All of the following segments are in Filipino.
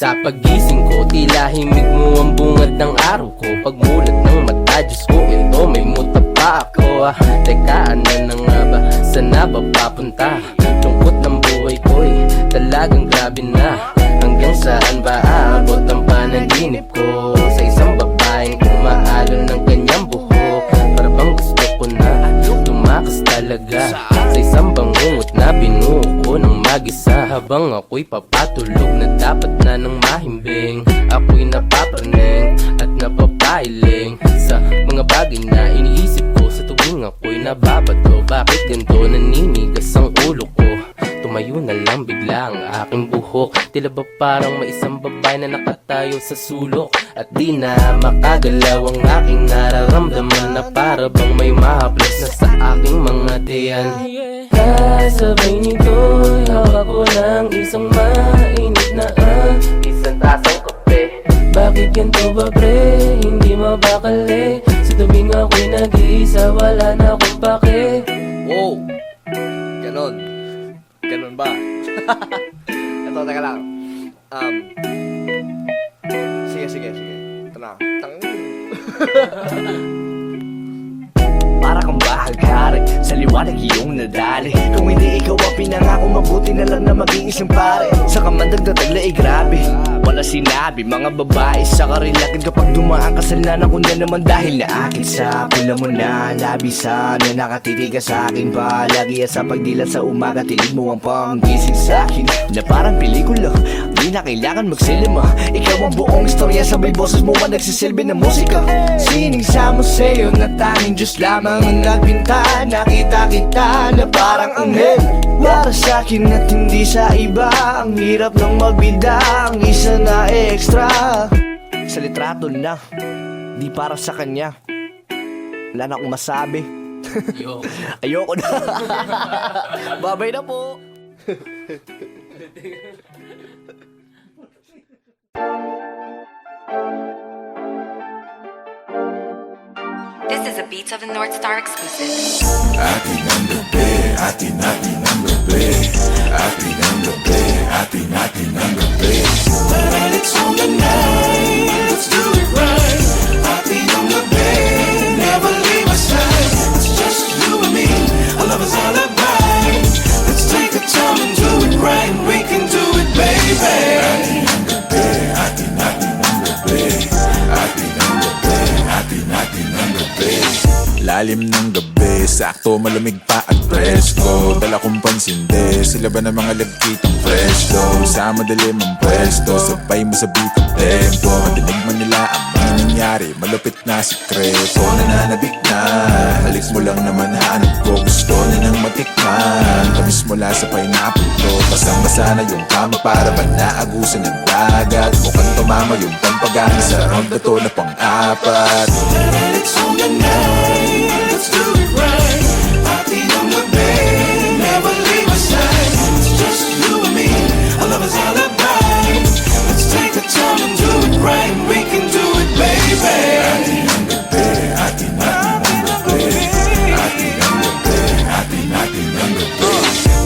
Sa pagising ko, tila himig mo ang bungad ng araw ko. Pagmulat ng mata, Diyos ko, ito may muta pa ako. Teka, ano na nga ba? Sana ba papunta? Lungkot ng buhay ko'y talagang grabe na. Hanggang saan ba aabot ang panaginip ko? Sa isang babaeng umaalon ng kanyang buhok. Para bang gusto ko na tumakas talaga. Sa isang bangungot na binuo ko ng mag-isa. Habang ako'y papatulog na dapat na nang mahimbing. Ako'y napapraning at napapailing sa mga bagay na iniisip ko sa tuwing ako'y nababato. Bakit ganito naninigas ang ulo ko? Tumayo na lang bigla ang aking buhok. Tila ba parang may isang babae na nakatayo sa sulok. At di na makagalaw ang aking nararamdaman. Na para bang may mahaplas na sa aking mga tiyan. Kasabay nito'y hawak ko ng isang mainit na isang tasang kape. Bakit ganito ba pre? Hindi mabakali. Sa tuwing ako'y nag-iisa, wala na akong pake. Wow! Ganon. Ganon ba? Ito, teka lang. Sige. Ito na. Para kang bahaghari, sa liwanag iyong nadali. Kung hindi ikaw ang pinangako, mabuti na lang na maging isang pare. Sa kamandag na tagla ay grabe, wala sinabi mga babae sa karilakin. Kapag dumaan ka sa lanan ko na naman dahil na akin sa pula mo na labisan na nakatitig ka sa akin palagi. At sa pagdilat sa umaga, tinig mo ang panggising sa akin. Na parang pelikula, di na kailangan magsilima. Ikaw ang buong istorya, sabay boses mo ang nagsisilbi ng musika. Sining mo sa'yo na tanging Diyos lamang ang nagpinta. Nakita kita na parang anghel para sa'kin at hindi sa iba. Ang hirap ng magbida, ang isa na extra. Sa litrato na, di para sa kanya. Wala na akong masabi. Ayoko na. Babay na po. This is a Beats of the North Star exclusive. Atin ang gabi, atin ang gabi. Atin ang gabi, atin ang gabi. But it's on the night, let's do it right. Atin ang gabi, never leave my side. It's just you and me, our love is all about. Let's take our time and do it right. We can do it, baby. Atin ang gabi, atin ang gabi. Atin ang gabi. Lalim ng gabi, sakto malamig pa at presko. Dala kong pansinde, sila ba ng mga lagkitang presto? Sa madilim ang pwesto, sabay mo sa beat ang tempo. Madinig man nila ang mga nangyari, malupit na sikreto. Nananabik na, halis mo lang naman hanap ko. Gusto na nang matikman, tamis mula sa pineapple ko. Basang-basa na yung kama para ba naagusan ng dagat. Mukhang tumama yung pampagana sa round na to na pang-apat. It's on the night, let's do it right. Atin ang gabi, never leave my side. It's just you and me, our love is all about. Let's take our time and do it right. We can do it, baby. Atin ang gabi, atin ang gabi. Atin ang gabi, atin ang gabi.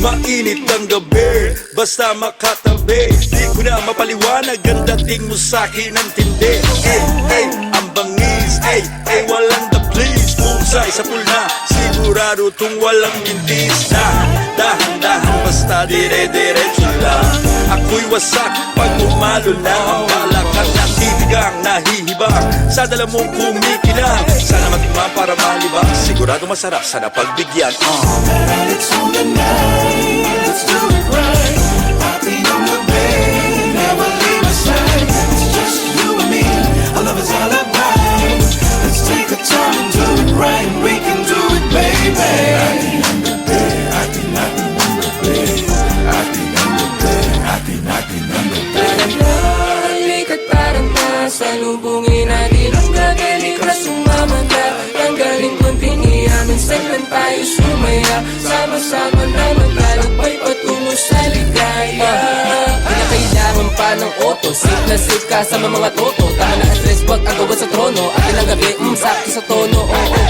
Mainit ang gabi, basta makatabi. Di ko na mapaliwanag, ang dating mo sa'kin ang tindi. Ang bangis, walang the please. Pusay sa pulna, sigurado tong walang mintis. Dahan-dahan, basta dire-diretso lang. Ako'y wasak pag umalo na. Ang balakang natitigang, nahihibang sa dala mong kumikinang. Sana matikman para malibang, sigurado masarap, sana pagbigyan. It's on the night, let's do it right. Atin ang gabi, never leave my side. It's just you and me, our love is all about. Let's take our time and do it right. We can do it, baby. Atin ang gabi, atin ang gabi. Atin ang gabi, atin ang gabi. Halikat parang nasalubungin natin ang gagaling na sumama ka. Tanggalin kong piniya, minsan lang tayo sumaya. Sama-sama na maglalakbay patungo sa ligaya. Di na kailangan pa ng auto, safe na safe ka sa mga toto. Tama na ang stress, wag ang gawa sa trono. Atin ang gabi, sakto sa tono, oo.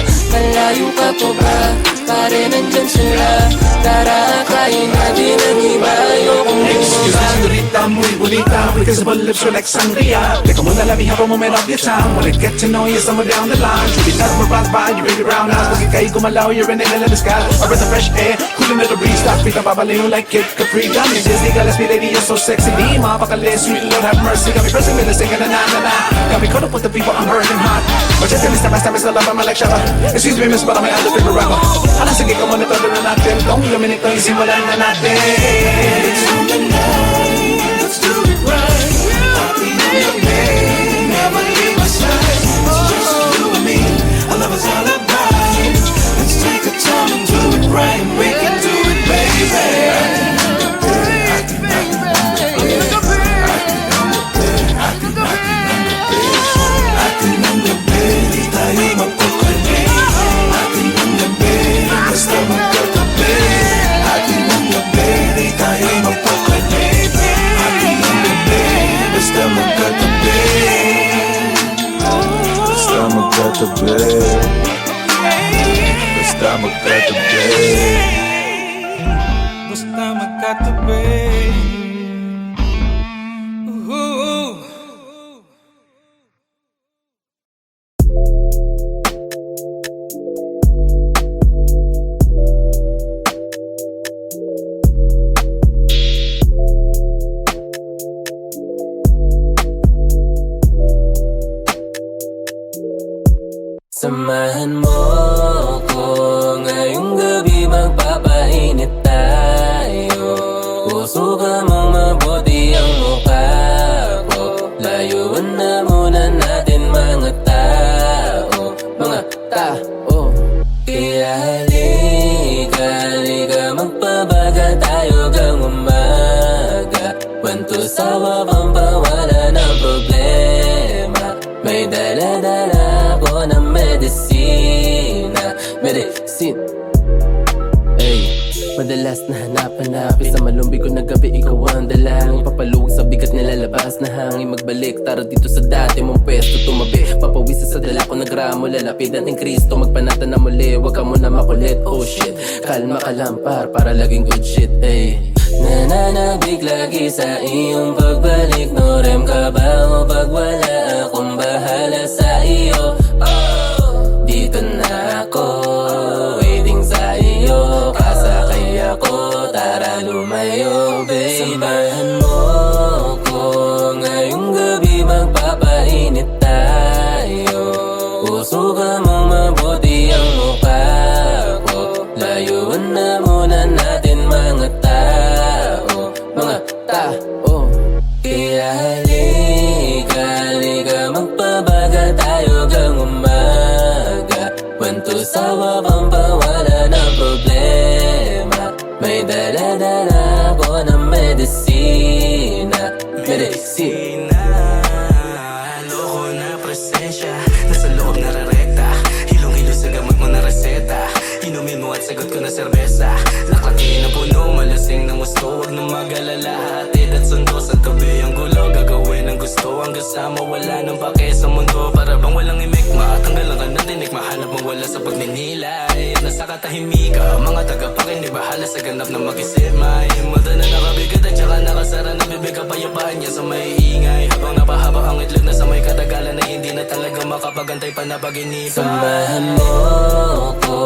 Malayo ka pa ba? Pare nandyan sila. Tara akayin natin ang iba. Ayokong Excuse me, señorita, muy bonita. With kissable lips, you're like sangria. Teka muna, let me have a moment of your time. Wanna get to know you somewhere down the line. Should be nothing but pass by, you baby brown eyes. Pag ika'y gumalaw, you're an alien in the sky. I breath of fresh air, cooling to the breeze. Stop, kita babaliw like Kid Capri. Got me Disney, got me lady, you're so sexy. Di mapakali, sweet Lord have mercy. Got me pressing me, singing na na na na. Got me caught up with the people, I'm hurting hot. But just gonna step by step, it's a love, I'm like Shabba. Excuse me, miss, but I'm an favorite rapper. Alam, sige ka muna, todo na natin. Kung gamin ito, isimulan na natin. It's on the night, let's do it right. Happy New Year, babe, never leave my side. It's just you and me, our love is all about. Let's take our time and do it right. We can do it, baby. Basta magkatabi. Samahan mo ko ngayong gabi, magpapainit tayo. Pusukan mong mabuti ang mukha ko. Layuan na muna natin mga tao. Mga tao. Kaya halika, magpabaga tayo hanggang umaga. Wanto sa wabang pawala ng problema. May dala-dala ako ng medicine. Ay, madalas na hanap-hanapin sa malumbig ko na gabi, ikaw ang dalangin. Papaluwag sa bigat nilalabas na hangin. Magbalik, tara dito sa dati mong pwesto. Tumabi, papawisa sa dala ko na gramo. Lalapid natin Kristo, magpanata na muli. Huwag ka muna makulit, oh shit. Kalma ka lang para laging good shit, ay. Nananabig lagi sa iyong pagbalik. No rem ka ba o pag wala akong bahala sa iyo? Oh, dito na ako, waiting sa iyo. Kasakay ako, tara lumayo, babe. Samahan mo ko ngayong gabi, magpapainit tayo. Pusukan mong mabuti ang mukha ko. Layuan na muna natin mga tao. Mga tao. Kaya halika, magpabaga tayo hanggang umaga. Wanto sa wabang pawala ng problema. May dala-dala ako ng medisina. Loko na presensya, nasa loob na rerekta. Hilong-hilo sa gamot mo na reseta. Inumin mo at sagot ko na serbesa. Laklakin ang puno, malasing ng gusto. Huwag nang mag-alala, hatid at sundo. Sa tabi ang gulo, gagawin ang gusto. Ang kasama, wala nang pake sa mundo. Para bang walang imikma, tanggal ang kanatinik. Mahanap mong wala sa pagninilay. Nasa katahimika, mga tagapakinig. Bahala sa ganap na mag-isip. May mata na nakabigat at saka nakasara na bibig. Kapayapaan niya sa may ingay. Habang napahaba ang itlog na sa may katagalan. Na hindi na talaga makapagantay pa na pag-inipan. Samahan mo ko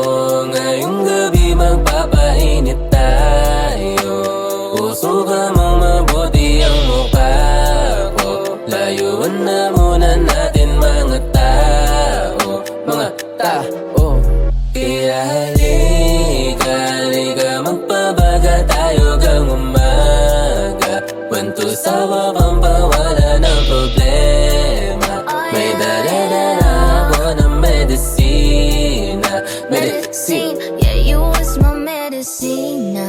ngayong gabi, magpapainit tayo. Pusukan mong mabuti ang mukha ko. Layuan na muna natin mga tao. Mga tao. Kaya halika, magpabaga tayo hanggang umaga. Wanto sa wabang pawala ng problema. May dala-dala ako ng medisina. Medicine, yeah, you was my medicine.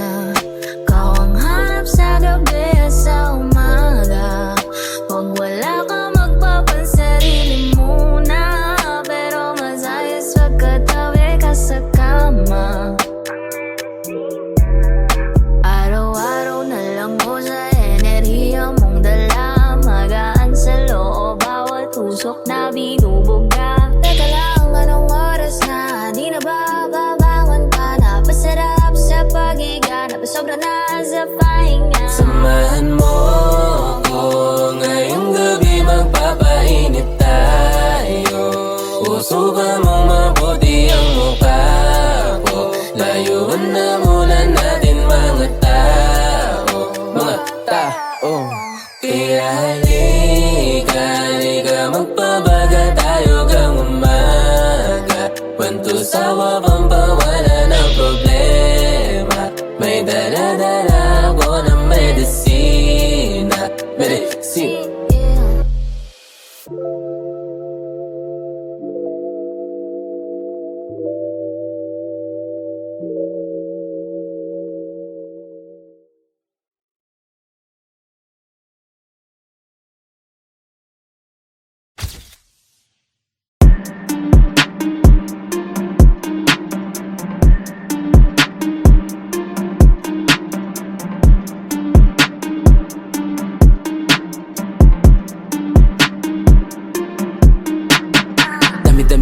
Kau ang hanap sa gabi at sa umaga. Pag wala ka, magpapansarili muna. Pero mas ayos wag katabi ka sa kama. Araw-araw na lang mo sa enerhiya mong dala. Magaan sa loob, bawat usok na binubuga. Teka lang, anong oras na? Di na ba samahan mo ko. Ngayong gabi magpapainit tayo. Usukan mong mabuti ang mukha ko. Layuan na muna natin mga tao. Mga tao. Kaya halika magpabaga tayo gang umaga. Pantusawa pang pawala ng problema. May dala-dala ako ng medisina. Medicine.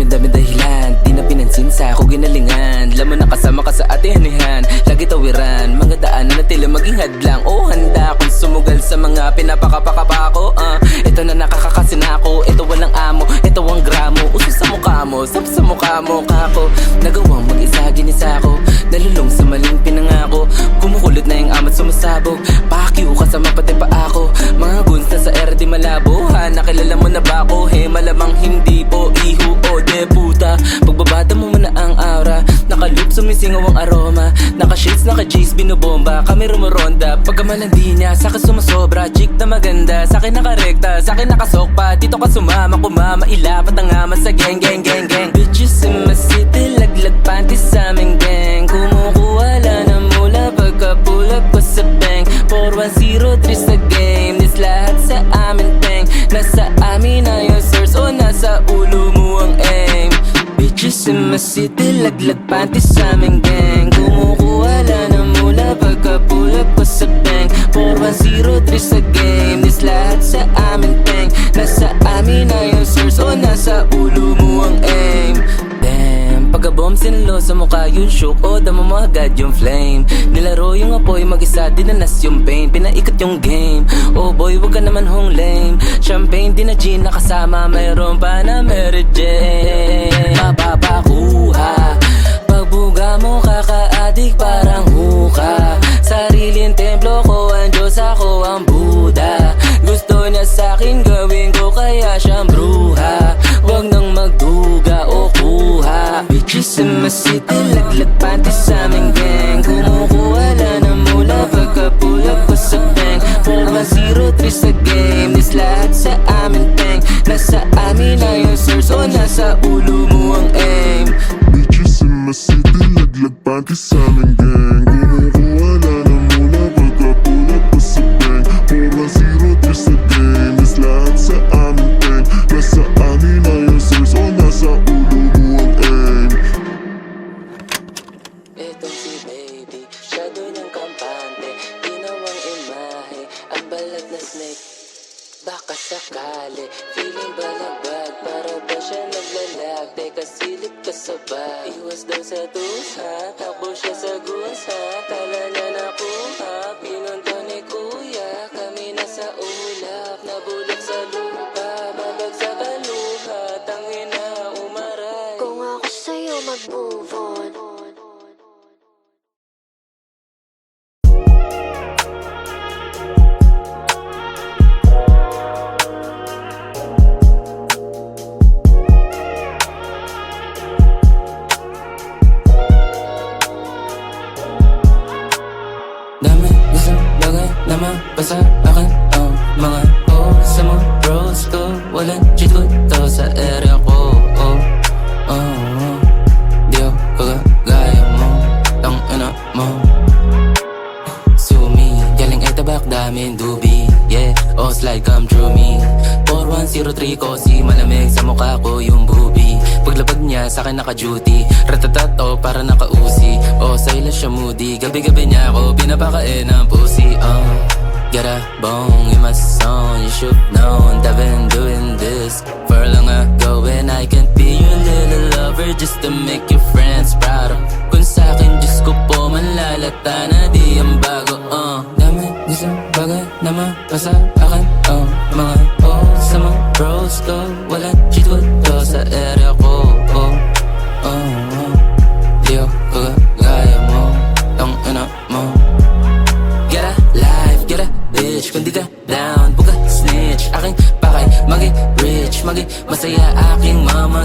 Dami dahilan, di na pinansin sa ako ginalingan. Laman na kasama ka sa atihanihan, lagi tawiran, mga daanan na tila maging hadlang. Oh, handa akong sumugal sa mga pinapakapakapa ko. Ito na nakakakasin ako, ito walang amo, ito ang gramo. Uso sa mukha mo, sap sa mukha mo kako. Nagawang mag-isa, ginisa ko, nalulong sa maling pinangako. Kumukulot na yung amat sumasabog, pakyo kasama pati pa ako. Mga guns na sa era di malabo, ha, nakilala mo na ba ako? He, malamang hindi po, iho o de puta. Pagbabada mo muna ang aura, nakaloop sumisingaw ang aroma. Naka-shades, naka-G's, binobomba, kami rumuronda. Pagkamalandi niya, sa'kin sumasobra. Chick na maganda, sa'kin nakarekta, sa'kin nakasokpa. Dito ka sumama, kumama, ilapat ang ama sa gang. Bitches in my city, laglag panty sa aming gang. Kumukuha lang ng mula pagka-pull up ko sa bank. 4103 sa game, this lahat sa amin peng. Nasa amin na yung source o nasa ulo mo ang aim. Bitches in my city, laglag panty sa aming gang. Kumukuha lang ng mula pagka-pull up ko sa bank. 4103 sa game, this lahat sa amin peng. Nasa amin na yung source o nasa ulo mo ang aim. Damn, pagka-bomb sinalo sa mukha yung shook. O dama mo agad yung flame. Nilaro yung apoy, mag-isa dinanas yung pain. Pinaikot yung game, oh boy wag ka naman hong lame. Champagne, di na gin nakasama, mayroon pa na Mary Jane. Mapapakuha, pagbuga mo kaka-adik parang huka. Sariling templo ko ang Diyos, ako ang Buddha. Gusto niya sa'kin gawin ko kaya siyang bruha. Wag nang magduga o kuha. Bitches in my city, laglag panty sa aming gang. Kumukuha lang ng mula pagka-pull up ko sa bank. 4103 sa game, this lahat sa amin peng. Nasa amin na yung source o nasa ulo mo ang aim. Bitches in my city, laglag panty sa aming gang. Kumukuha na ng mula pagka-pull up ko sa bank. 4103 sa game, is lahat sa amin peng. Nasa amin na yung source o nasa ulo mo ang aim. Itong si baby, shadow ng kampante, ginawang imahe, ang balat na snake. Baka sakali, feeling balagbag, para ba siya naglalag? Teka silip ka sa bag, iwas daw sa tusa, takbo siya sa gusa. Kala niya nakuha, pinunta ni kuya, kami nasa ulap, nabulok sa lupa, babagsak ang luha, tangina umaray. Kung ako sa'yo mag-move on. Dami isang bagay na mabasa akin. Mga sa mga bros ko, walang cheat code to sa area ko. Di ako kagaya mo, tangina mo. Sumi, galing ay tabak, daming dubi. Yeah, oh slide come through me. 4103 ko, si malamig sa mukha ko yung bubi. Paglapag niya sa'kin naka-duty, ratatat o para naka-uzi. O sa'yo siya moody, gabi-gabi niya ako pinapakain ng pussy. Got a bone in my song, you should know I've been doing this for long ago. And I can be your little lover just to make your friends proud. Kung sa'kin Diyos ko po manlalata na di ang bago. Dami isang bagay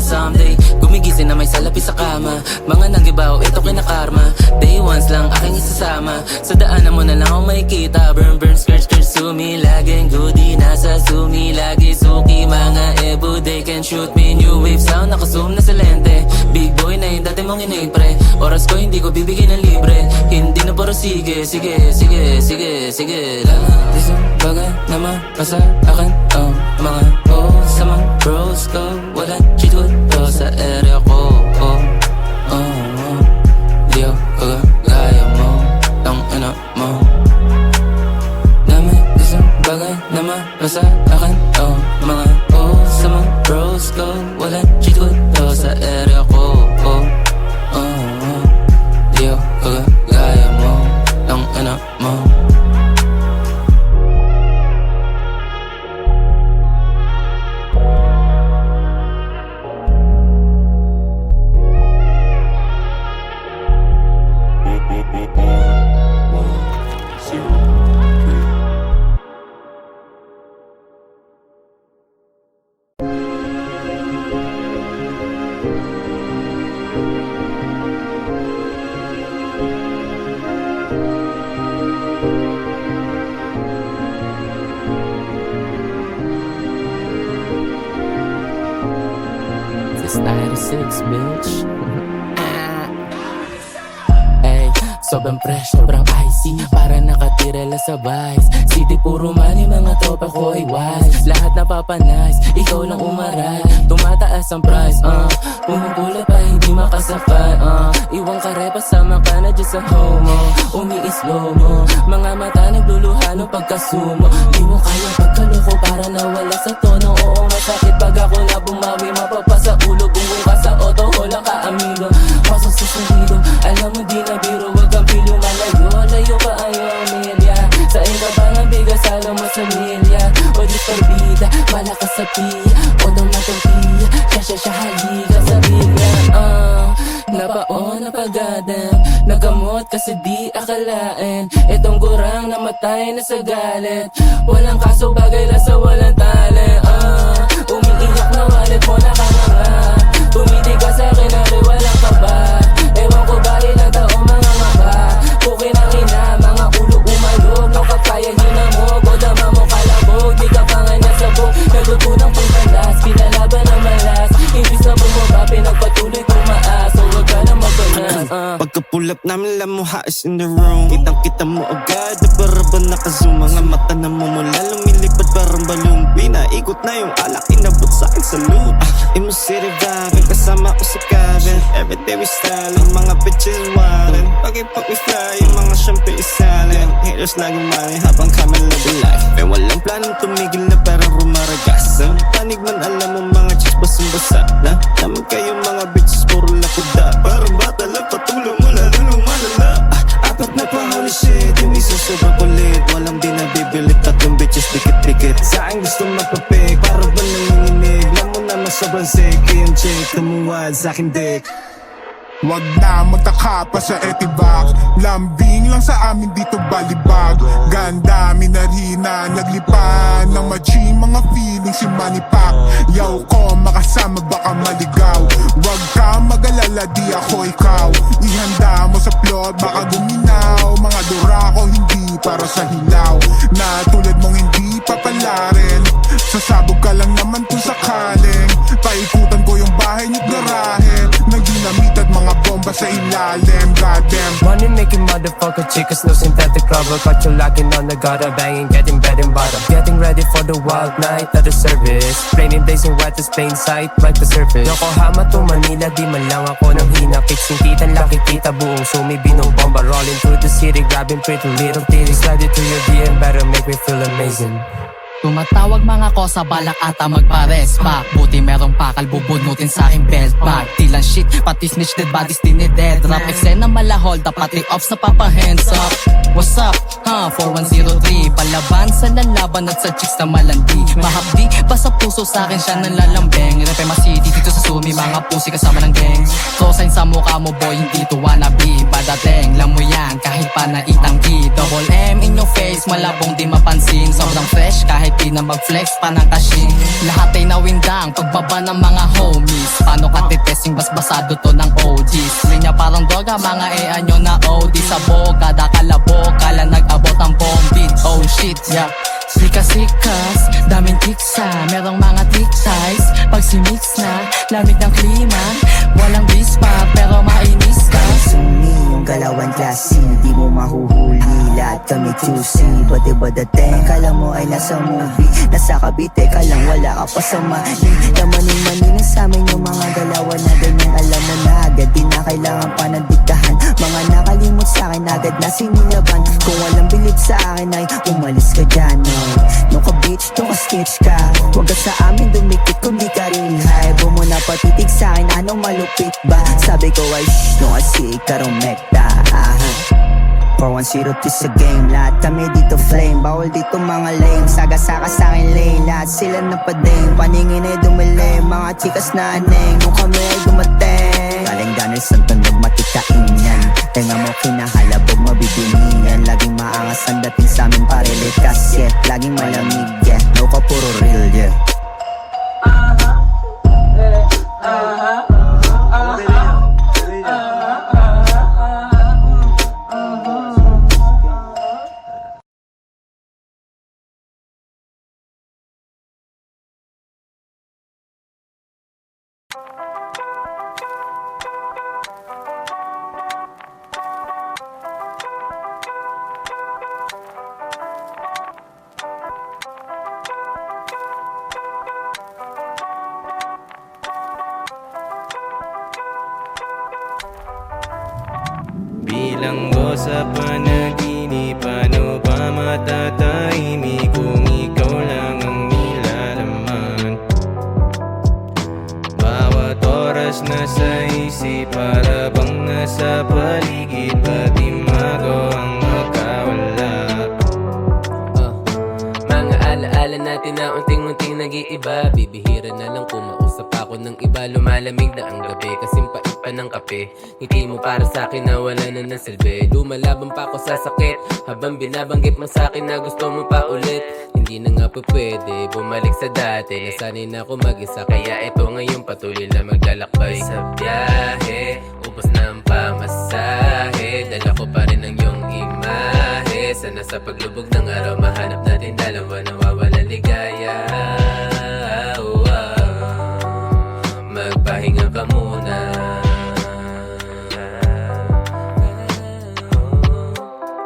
someday gumigising na may salapi sa kama. Mga nanggibaw, ito kinakarma. Day ones lang aking isasama. Sa daanan mo na lang ako makikita. Burn, burn, skirt, skirt, sumi. Laging goodie, nasa sumi. Lagi suki, mga ebo. They can shoot me, new wave sound. Nakazoom na sa lente. Big boy na yung dati mong inipre. Oras ko hindi ko bibigyan ng libre. Hindi na puro sige, sige, sige, sige, sige lang. Isang bagay na mapasa akin. Oh, mga sa mga bros ko. Walang cheat code to sa area ko. Oh, oh, oh. Di ako kagaya mo. Tang ina mo. Dami isang bagay na mapasa akin. Oh, mga sa mga bros ko. Walang cheat code to sa area ko. Oh, oh, oh. Di ako kagaya mo. Tang ina mo. It's 96, bitch. Ay, sobrang fresh, sobrang icy. Para nakatira lang sa vice. City puro money, mga tropa ko ay wise. Lahat napapanice, ikaw lang umaray. Tumataas ang price, pumupula pa hindi makasakay, Iwang karepa, sama ka na dyan sa homo. Umi-slow mo, mga mata nagluluha ng pagkasumo. Di mo kaya pagkaloko para nawala sa tono. Oo, masakit pag ako na bumawi. Mapapasa ulo, bungong ka sa auto. Walang ka amigo, pasok sa sulido. Alam mo di na biro, wag kang pilo. Malayo, layo ka ayaw milya. Sa inga ba ng bigas, alam mo sa milya. O di parbida, malakas sa piya. O daw na tortilla, siya halika sa bigla. Nabaon na pagadam, nagamot kasi di akalain. Itong gurang namatay na sa galit. Walang kaso, bagay lang sa walang talent. Umiiyak na wallet mo nakanganga. Tumiti ka sa akin na rin walang kaba. Ewan ko ba ilang taong mga maba. Pukin ang ina, mga ulo umalog. No kapaya hinamog, o dama mo kalabog. Di ka pa nga nasabog, nagutunang pagbalas. Pinalaban ng malas, imbis na bumaba, pinagpatuloy tumaas. So wag ka na magbalas. Pagka-pull up namin, lamuha is in the room. Kitang-kita mo agad, na para ba nakazoom? Mga mata na mumula, lumilipad parang balloon. Pinaikot na yung alak, inabot sa'kin sa loot. Imo City Valley, kasama ko sa cabin. Everyday we styling, mga bitches wildin'. Pag-ipag we fly, yung mga syempre isalin. Haters laging money habang kami living life. Eh walang planong tumigil na parang rumaragas. Ang panig man alam mo mga chicks basang-basa na. Naman kayo mga bitches puro lakuda. Parang bata lang patulong mo lalo lumalala. Apat na pa holy shit, yung isa sobrang kulit. Walang di nabibilit, tatlong bitches dikit-dikit. Saan gusto mapapik, para ba nanginginig? Alam mo naman sobrang sick, yung chick tumuwad sa'kin dick. Wag na magtaka pa sa etibak. Lambing lang sa amin dito balibag. Ganda, minarina, naglipan ng machi, mga feeling si Manny Pac. Yaw ko, makasama baka maligaw. Wag ka mag-alala, di ako ikaw. Ihanda mo sa plot, baka guminaw. Mga dura ko hindi para sa hilaw. Na tulad mong hindi papalarin. Sasabog ka lang naman kung sakaling. Paikutan ko yung bahay niyo't garahe. Nagdinamit at mga bomba sa ilalim. Goddamn. Money making motherfucker chicas, no synthetic rubber. Got you locking on the gutter, banging, getting bed and bottom. Getting ready for the wild night at the service. Raining days and wet as plain sight, right the surface. Yokohama to Manila, di man lang ako ng hina. Fixing kita, nakikita buong sumi, binobomba. Rolling through the city, grabbing pretty little titties. Slide it to your DM, better make me feel amazing. Tumatawag mga ko sa balak ata magpares pa. Buti merong pakal bubunutin sa aking belt bag. Tilang shit, pati snitch dead bodies dinided drop. Eksena malahol, dapat i-offs na papa hands up. What's up? 4103 palaban sa lalaban at sa chicks na malandi. Mahapdi, basta puso sa akin siya nalalambeng. Repema City dito sa Sumi, mga pusi kasama ng gang. So sign sa mukha mo boy, hindi to wannabe. Badating, alam mo yan, kahit pa naitanggi. Double M in your face, malabong di mapansin. Sobrang fresh, kahit di na mag-flex pa ng kashin. Lahat ay nawindang, pagbaba ng mga homies. Paano ka titesting, basbasado to ng OGs. Linya parang droga, mga nyo na OD sa boga. Dakalabo, kala nag-abot ang bombit. Oh shit, yeah. Sikas-sikas, daming tiksa, merong mga tiksize. Pag simix na, lamig ng klima. Walang bispa, pero mainis ka. Sumi, yung galawan klase, di mo mahuhuli. Lahat kami choosy, ba't iba dating? Kala mo ay nasa movie, nasa Cavite ka lang, wala ka pa sa Mali. Lamanin-manin sa amin yung mga galawan na ganyan. Alam mo na agad, di na kailangan pa ng diktahan. Mga nakalimot sa akin, agad na sinilaban. Kung walang bilib sa akin ay umalis ka dyan, no? Nung ka-bitch, nung ka-sketch ka, huwag ka sa amin dumikit kung di ka real high. Huwag mo na patitig sa akin, anong malupit ba? Sabi ko ay shh, nung kasi karumekta. 410 to sa game, lahat kami dito flame. Bawal dito mga lame, saga-saka sa akin lane. Lahat sila napading, paningin ay dumilim. Mga chikas na aneng, nung kami ay dumating. Galing Daniel Santon, nagmatikain yan. Tenga mo kinahalabog, mabibinian. Laging maangas ang dating sa amin, pare likas, yeah. Laging malamig, yeah. No ka puro real, yeah. Bilanggo sa panaginip, paano ba matatahimik kung ikaw lang ang nilalaman? Bawat oras nasa isip, para bang nasa paligid, pati magaw ang magkawala. Mga alaala natin na unting-unting nag-iiba. Bibihira na lang kumausap ako ng iba. Lumalamig na ang gabi, kasing pait pa ng kape. Ngiti mo para sa'kin na wala na ng silbi. Lumalaban pa ako sa sakit, habang binabanggit mo sa'kin na gusto mo pa ulit. Hindi na nga po pwede bumalik sa dati. Nasanay na ako mag-isa, kaya ito ngayon patuloy na maglalakbay. Sa biyahe, ubos na ang pamasahe. Dala ko pa rin ang iyong imahe. Sana sa paglubog ng araw, mahanap natin dalawa, nawawala ligaya. Magpahinga ka muna.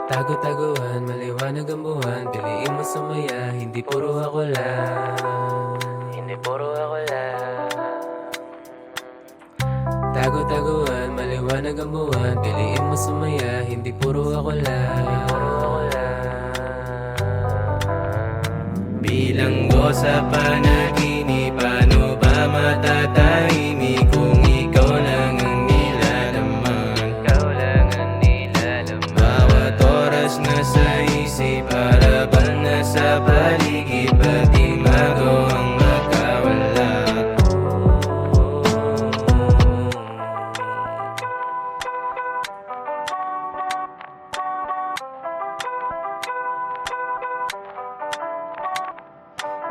Tago-taguan, maliwanag ang buwan. Piliin mo sumaya, hindi puro ako lang. Hindi puro ako lang. Tago-taguan, maliwanag ang buwan. Piliin mo sumaya, hindi puro ako lang. Hindi puro ako lang. Bilanggo sa panaginip, paano ba matatahimik kung ikaw lang ang nilalaman? Ikaw lang ang nilalaman. Bawat oras nasa isip, para bang nasa paligid, pati magaw ang magkawala.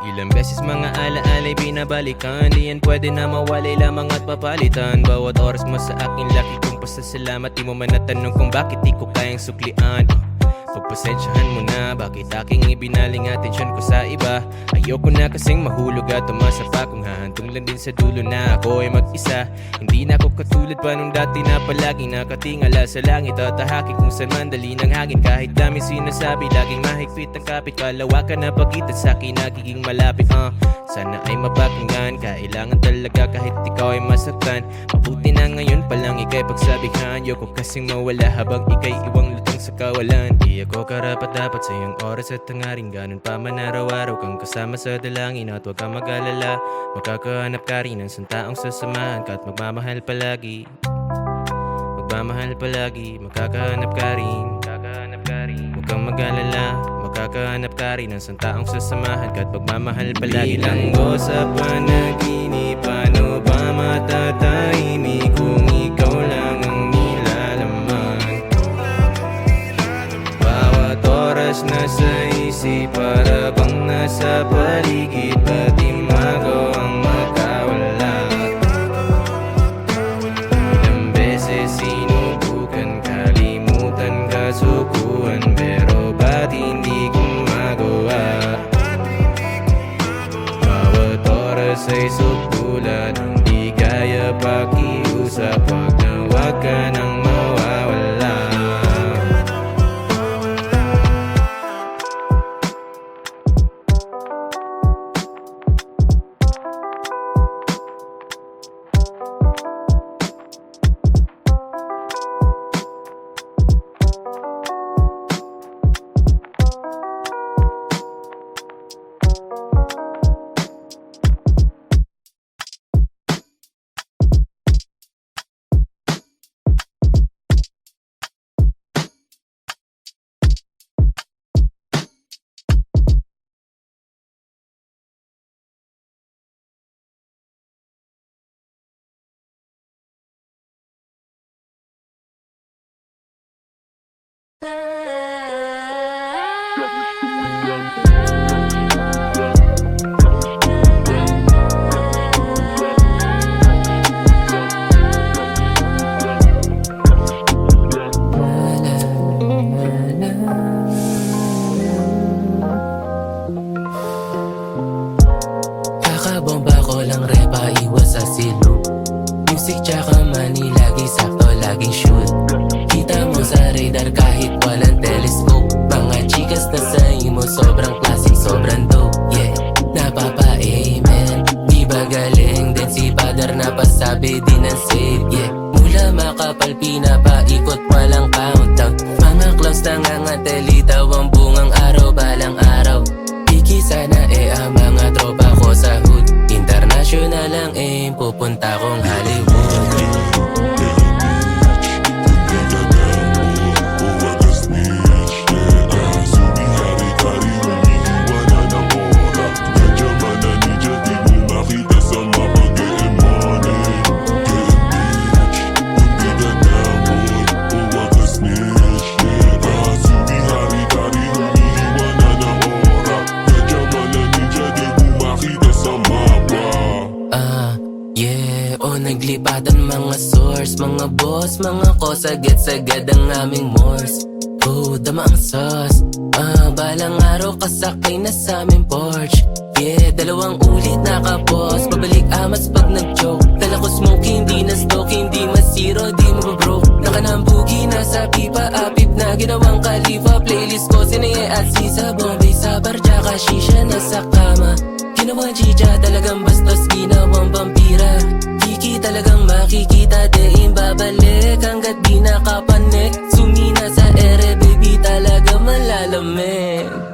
Ilang beses mga alaala'y binabalikan, di yan pwede na mawalay lamang at papalitan. Bawat oras mo sa akin laki kong pasasalamat. Di mo man natanong kung bakit di ko kayang suklian. Pagpasensyahan mo na, bakit aking ibinaling atensyon ko sa iba. Ayoko na kasing mahulog at umasa pa, kung hahantong lang din sa dulo na ako ay mag-isa. Hindi na ako katulad pa nung dati na palaging nakatingala sa langit at tahaki kung saan mandali ng hangin. Kahit dami sinasabi, laging mahigpit ang kapit. Kalawakan na pagitan sa akin, nagiging malapit. Sana ay mapakinggan, kailangan talaga kahit ikaw ay masaktan. Mabuti na ngayon palang ika'y pagsabihan. Yoko kasing mawala habang ika'y iwang lutang sa kawalan. Di ako karapat dapat sa iyong oras at hangarin. Ganun pa man araw-araw kang kasama sa dalangin. At huwag kang mag-alala, makakahanap ka rin ng isang taong sasamahan ka at magmamahal palagi. Magmamahal palagi, makakahanap ka rin. Huwag kang mag-alala, makakahanap ka rin ng isang taong sasamahan ka at magmamahal palagi. Bilanggo sa panaginip, paano ba matatapos? sa paligid, pati magawang magkawala. Ilang beses sinubukan, kalimutan, kasukuan, pero ba't hindi gumagawa? Bawat oras ay sutulan, hindi kaya pakiusap, pag nawag ka nang mawawala. Kakabomba ko lang repa, iwas sa silong. Music tsaka money, lagi sakto, laging shoot. Kita mo sa radar kahit walang telescope. Mga chikas na sa imo, sobrang classic, sobrang dope. Yeah, napapa-amen. Di ba galing din si Father na pasabi din ang save. Yeah, mula makapal, pinapaikot, walang countdown. Mga clowns nangangatili, daw ang bungang araw, balang araw. Piki sana ang mga tropa ko sa hood. International ang aim, pupunta kong Hollywood. Naglipatan mga source, mga boss, mga kosagad-sagad ang aming morse. Oh, tama ang sauce. Balang araw kasakay na sa aming porch. Yeah, dalawang ulit nakapos, pabalik amas pag nag-joke. Dala ko smoke, hindi na stock, hindi masiro, di mababroke. Nakanambugi na sa pipa, apip na ginawang kalifa. Playlist ko sinaye at sisa, Bombay sa barja, shisha na sa kama. Ginawang chicha, talagang bastos, ginawang vampira. Kiki talagang makikita, diin babalik hanggat di nakapanik. Sumina sa ere, baby, talaga malalamig.